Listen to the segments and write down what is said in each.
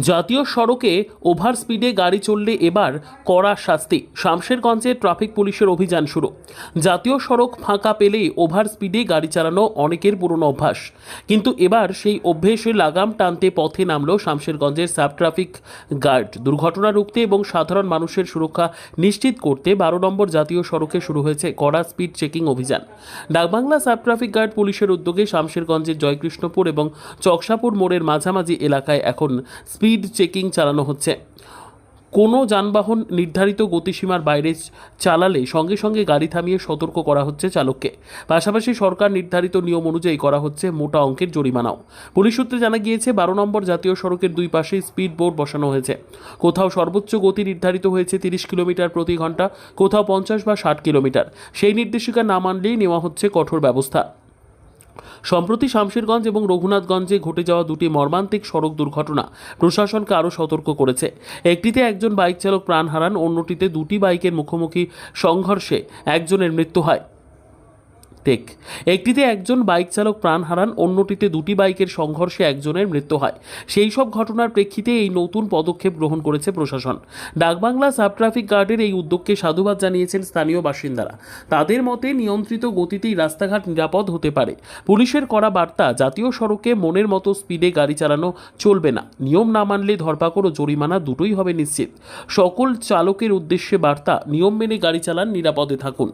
জাতীয় সড়কে ওভার স্পিডে গাড়ি চললে এবার কড়া শাস্তি। শামশেরগঞ্জে ট্রাফিক পুলিশের অভিযান শুরু। জাতীয় সড়ক ফাঁকা পেলেই ওভার স্পিডে গাড়ি চালানো অনেকের পুরনো অভ্যাস, কিন্তু এবার সেই অভ্যেসে লাগাম টানতে পথে নামলো শামশেরগঞ্জের সাব ট্রাফিক গার্ড। দুর্ঘটনা রুখতে এবং সাধারণ মানুষের সুরক্ষা নিশ্চিত করতে 12 নম্বর জাতীয় সড়কে শুরু হয়েছে কড়া স্পিড চেকিং অভিযান। ডাকবাংলা সাব ট্রাফিক গার্ড পুলিশের উদ্যোগে শামশেরগঞ্জের জয়কৃষ্ণপুর এবং চকসাপুর মোড়ের মাঝামাঝি এলাকায় এখন স্পিড চেকিং চালানো হচ্ছে। কোনো যানবাহন নির্ধারিত গতিসীমার বাইরে চালালে সঙ্গে সঙ্গে গাড়ি থামিয়ে সতর্ক করা হচ্ছে চালককে। পাশাপাশি সরকার নির্ধারিত নিয়ম অনুযায়ী করা হচ্ছে মোটা অঙ্কের জরিমানাও। পুলিশ সূত্রে জানা গিয়েছে 12 নম্বর জাতীয় সড়কের দুই পাশেই স্পিড বোর্ড বসানো হয়েছে। কোথাও সর্বোচ্চ গতি নির্ধারিত হয়েছে 30 কিলোমিটার প্রতি ঘন্টা, কোথাও 50 বা 60 কিলোমিটার। সেই নির্দেশিকা না মানলেই নেওয়া হচ্ছে কঠোর ব্যবস্থা। সম্প্রতি শামশেরগঞ্জ এবং রঘুনাথগঞ্জে ঘটে যাওয়া দুটি মর্মান্তিক সড়ক দুর্ঘটনা প্রশাসনকে আরও সতর্ক করেছে। একটিতে একজন বাইক চালক প্রাণ হারান, অন্যটিতে দুটি বাইকের মুখোমুখি সংঘর্ষে একজনের মৃত্যু হয়। একটিতে একজন বাইক চালক প্রাণ হারান, অন্যটিতে দুটি বাইকের সংঘর্ষে একজনের মৃত্যু হয়। সেই সব ঘটনার প্রেক্ষিতে এই নতুন পদক্ষেপ গ্রহণ করেছে প্রশাসন। ডাকবাংলা সাব ট্রাফিক গার্ডের এই উদ্যোগকে সাধুবাদ জানিয়েছেন স্থানীয় বাসিন্দারা। তাদের মতে নিয়ন্ত্রিত গতিতেই রাস্তাঘাট নিরাপদ হতে পারে। পুলিশের করা বার্তা, জাতীয় সড়কে মনের মতো স্পিডে গাড়ি চালানো চলবে না। নিয়ম না মানলে ধরপাকড় ও জরিমানা দুটোই হবে নিশ্চিত। সকল চালকের উদ্দেশ্যে বার্তা, নিয়ম মেনে গাড়ি চালান, নিরাপদে থাকুন।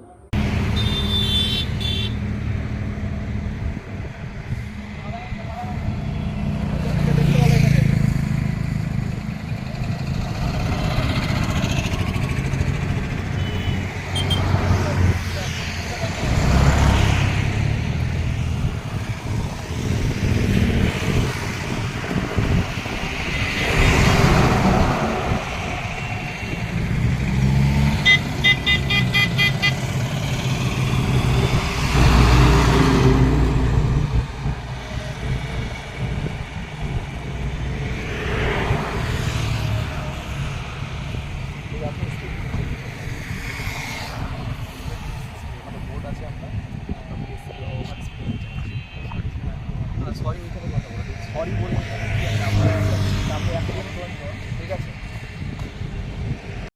সরি বলে